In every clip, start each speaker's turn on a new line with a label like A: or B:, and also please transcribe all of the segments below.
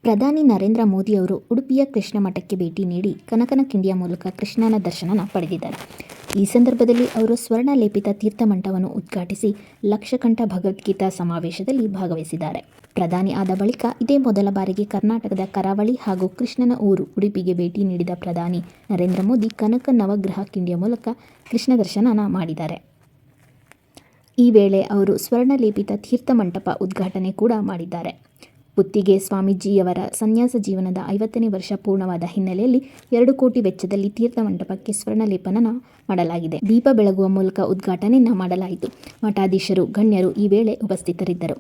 A: ಪ್ರಧಾನಿ ನರೇಂದ್ರ ಮೋದಿ ಅವರು ಉಡುಪಿಯ ಕೃಷ್ಣ ಮಠಕ್ಕೆ ಭೇಟಿ ನೀಡಿ ಕನಕನ ಕಿಂಡಿಯ ಮೂಲಕ ಕೃಷ್ಣನ ದರ್ಶನ ಪಡೆದಿದ್ದಾರೆ. ಈ ಸಂದರ್ಭದಲ್ಲಿ ಅವರು ಸ್ವರ್ಣ ಲೇಪಿತ ತೀರ್ಥಮಂಟಪವನ್ನು ಉದ್ಘಾಟಿಸಿ ಲಕ್ಷಕಂಠ ಭಗವದ್ಗೀತಾ ಸಮಾವೇಶದಲ್ಲಿ ಭಾಗವಹಿಸಿದ್ದಾರೆ. ಪ್ರಧಾನಿ ಆದ ಬಳಿಕ ಇದೇ ಮೊದಲ ಬಾರಿಗೆ ಕರ್ನಾಟಕದ ಕರಾವಳಿ ಹಾಗೂ ಕೃಷ್ಣನ ಊರು ಉಡುಪಿಗೆ ಭೇಟಿ ನೀಡಿದ ಪ್ರಧಾನಿ ನರೇಂದ್ರ ಮೋದಿ ಕನಕ ನವಗ್ರಹ ಕಿಂಡಿಯ ಮೂಲಕ ಕೃಷ್ಣ ದರ್ಶನ ಮಾಡಿದ್ದಾರೆ. ಈ ವೇಳೆ ಅವರು ಸ್ವರ್ಣ ಲೇಪಿತ ತೀರ್ಥಮಂಟಪ ಉದ್ಘಾಟನೆ ಕೂಡ ಮಾಡಿದ್ದಾರೆ. ಪುತ್ತಿಗೆ ಸ್ವಾಮೀಜಿಯವರ ಸನ್ಯಾಸ ಜೀವನದ 50ನೇ ವರ್ಷ ಪೂರ್ಣವಾದ ಹಿನ್ನೆಲೆಯಲ್ಲಿ 2 ಕೋಟಿ ವೆಚ್ಚದಲ್ಲಿ ತೀರ್ಥಮಂಟಪಕ್ಕೆ ಸ್ವರ್ಣ ಲೇಪನ ಮಾಡಲಾಗಿದೆ. ದೀಪ ಬೆಳಗುವ ಮೂಲಕ ಉದ್ಘಾಟನೆಯನ್ನು ಮಾಡಲಾಯಿತು. ಮಠಾಧೀಶರು, ಗಣ್ಯರು ಈ ವೇಳೆ ಉಪಸ್ಥಿತರಿದ್ದರು.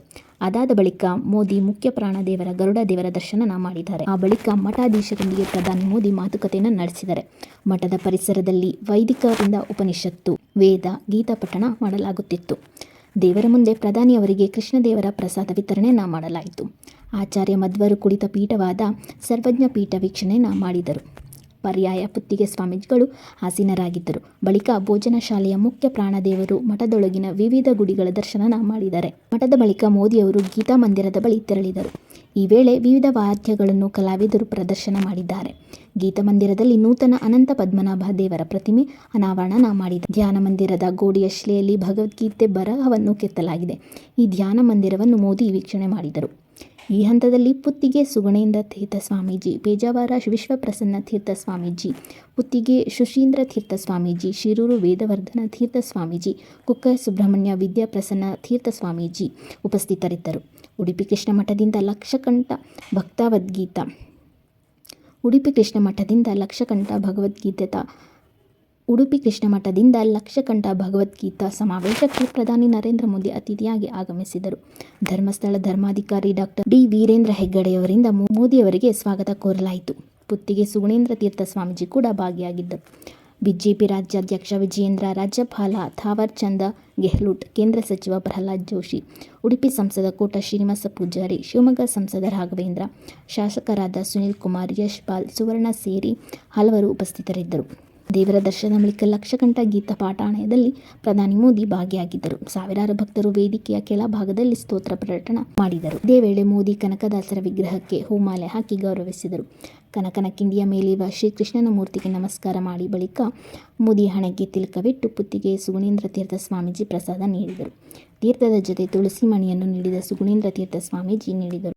A: ಅದಾದ ಬಳಿಕ ಮೋದಿ ಮುಖ್ಯ ಪ್ರಾಣದೇವರ ಗರುಡ ದೇವರ ದರ್ಶನ ಮಾಡಿದ್ದಾರೆ. ಆ ಬಳಿಕ ಮಠಾಧೀಶರೊಂದಿಗೆ ಪ್ರಧಾನಿ ಮೋದಿ ಮಾತುಕತೆಯನ್ನು ನಡೆಸಿದ್ದಾರೆ. ಮಠದ ಪರಿಸರದಲ್ಲಿ ವೈದಿಕರಿಂದ ಉಪನಿಷತ್ತು, ವೇದ, ಗೀತಾ ಪಠಣ ಮಾಡಲಾಗುತ್ತಿತ್ತು. ದೇವರ ಮುಂದೆ ಪ್ರಧಾನಿ ಅವರಿಗೆ ಕೃಷ್ಣದೇವರ ಪ್ರಸಾದ ವಿತರಣೆಯನ್ನು ಮಾಡಲಾಯಿತು. ಆಚಾರ್ಯ ಮಧ್ವರು ಕುಳಿತ ಪೀಠವಾದ ಸರ್ವಜ್ಞ ಪೀಠ ವೀಕ್ಷಣೆಯನ್ನು ಮಾಡಿದರು. ಪರ್ಯಾಯ ಪುತ್ತಿಗೆ ಸ್ವಾಮೀಜಿಗಳು ಆಸೀನರಾಗಿದ್ದರು. ಬಳಿಕ ಭೋಜನ ಶಾಲೆಯ ಮುಖ್ಯ ಪ್ರಾಣದೇವರು ಮಠದೊಳಗಿನ ವಿವಿಧ ಗುಡಿಗಳ ದರ್ಶನ ಮಾಡಿದ್ದಾರೆ. ಮಠದ ಬಳಿಕ ಮೋದಿಯವರು ಗೀತಾ ಮಂದಿರದ ಬಳಿ ತೆರಳಿದರು. ಈ ವೇಳೆ ವಿವಿಧ ವಾದ್ಯಗಳನ್ನು ಕಲಾವಿದರು ಪ್ರದರ್ಶನ ಮಾಡಿದ್ದಾರೆ. ಗೀತಾ ಮಂದಿರದಲ್ಲಿ ನೂತನ ಅನಂತ ಪದ್ಮನಾಭ ದೇವರ ಪ್ರತಿಮೆ ಅನಾವರಣ ಮಾಡಿದ್ದಾರೆ. ಧ್ಯಾನ ಮಂದಿರದ ಗೋಡೆಯ ಶಿಲೆಯಲ್ಲಿ ಭಗವದ್ಗೀತೆ ಬರಹವನ್ನು ಕೆತ್ತಲಾಗಿದೆ. ಈ ಧ್ಯಾನ ಮಂದಿರವನ್ನು ಮೋದಿ ವೀಕ್ಷಣೆ ಮಾಡಿದರು. ಈ ಹಂತದಲ್ಲಿ ಪುತ್ತಿಗೆ ಸುಗುಣೇಂದ್ರ ತೀರ್ಥ ಸ್ವಾಮೀಜಿ, ಪೇಜಾವರ ವಿಶ್ವಪ್ರಸನ್ನ ತೀರ್ಥ ಸ್ವಾಮೀಜಿ, ಪುತ್ತಿಗೆ ಶುಶೀಂದ್ರ ತೀರ್ಥ ಸ್ವಾಮೀಜಿ, ಶಿರೂರು ವೇದವರ್ಧನ ತೀರ್ಥ ಸ್ವಾಮೀಜಿ, ಕುಕ್ಕ ಸುಬ್ರಹ್ಮಣ್ಯ ವಿದ್ಯಾಪ್ರಸನ್ನ ತೀರ್ಥ ಸ್ವಾಮೀಜಿ ಉಪಸ್ಥಿತರಿದ್ದರು. ಉಡುಪಿ ಕೃಷ್ಣ ಮಠದಿಂದ ಲಕ್ಷಕಂಠ ಭಗವದ್ಗೀತಾ ಉಡುಪಿ ಕೃಷ್ಣ ಮಠದಿಂದ ಲಕ್ಷಕಂಠ ಭಗವದ್ಗೀತಾ ಸಮಾವೇಶಕ್ಕೆ ಪ್ರಧಾನಿ ನರೇಂದ್ರ ಮೋದಿ ಅತಿಥಿಯಾಗಿ ಆಗಮಿಸಿದರು. ಧರ್ಮಸ್ಥಳ ಧರ್ಮಾಧಿಕಾರಿ ಡಾಕ್ಟರ್ ಡಿ. ವೀರೇಂದ್ರ ಹೆಗ್ಗಡೆಯವರಿಂದ ಮೋದಿಯವರಿಗೆ ಸ್ವಾಗತ ಕೋರಲಾಯಿತು. ಪುತ್ತಿಗೆ ಸುಗುಣೇಂದ್ರ ತೀರ್ಥ ಸ್ವಾಮೀಜಿ ಕೂಡ ಭಾಗಿಯಾಗಿದ್ದರು. ಬಿಜೆಪಿ ರಾಜ್ಯಾಧ್ಯಕ್ಷ ವಿಜಯೇಂದ್ರ, ರಾಜ್ಯಪಾಲ ಥಾವರ್ ಚಂದ್ ಗೆಹ್ಲೋಟ್, ಕೇಂದ್ರ ಸಚಿವ ಪ್ರಹ್ಲಾದ್ ಜೋಶಿ, ಉಡುಪಿ ಸಂಸದ ಕೋಟ ಶ್ರೀನಿವಾಸ ಪೂಜಾರಿ, ಶಿವಮೊಗ್ಗ ಸಂಸದ ರಾಘವೇಂದ್ರ, ಶಾಸಕರಾದ ಸುನೀಲ್ ಕುಮಾರ್, ಯಶ್ ಪಾಲ್, ಸುವರ್ಣ ಸೇರಿ ಹಲವರು ಉಪಸ್ಥಿತರಿದ್ದರು. ದೇವರ ದರ್ಶನ ಬಳಿಕ ಲಕ್ಷಕಂಠ ಗೀತಾ ಪಾಠಾಯಣದಲ್ಲಿ ಪ್ರಧಾನಿ ಮೋದಿ ಭಾಗಿಯಾಗಿದ್ದರು. ಸಾವಿರಾರು ಭಕ್ತರು ವೇದಿಕೆಯ ಕೆಳಭಾಗದಲ್ಲಿ ಸ್ತೋತ್ರ ಪಠಣ ಮಾಡಿದರು. ಇದೇ ವೇಳೆ ಮೋದಿ ಕನಕದಾಸರ ವಿಗ್ರಹಕ್ಕೆ ಹೂಮಾಲೆ ಹಾಕಿ ಗೌರವಿಸಿದರು. ಕನಕನ ಕಿಂಡಿಯ ಮೇಲಿರುವ ಶ್ರೀಕೃಷ್ಣನ ಮೂರ್ತಿಗೆ ನಮಸ್ಕಾರ ಮಾಡಿ ಬಳಿಕ ಮೋದಿ ಹಣೆಗೆ ತಿಲಕವಿಟ್ಟು ಪುತ್ತಿಗೆ ಸುಗುಣೇಂದ್ರ ತೀರ್ಥ ಸ್ವಾಮೀಜಿ ಪ್ರಸಾದ ನೀಡಿದರು. ತೀರ್ಥದ ಜೊತೆ ತುಳಸಿ ಮಣಿಯನ್ನು ನೀಡಿದ ಸುಗುಣೇಂದ್ರ ತೀರ್ಥ ಸ್ವಾಮೀಜಿ ನೀಡಿದರು.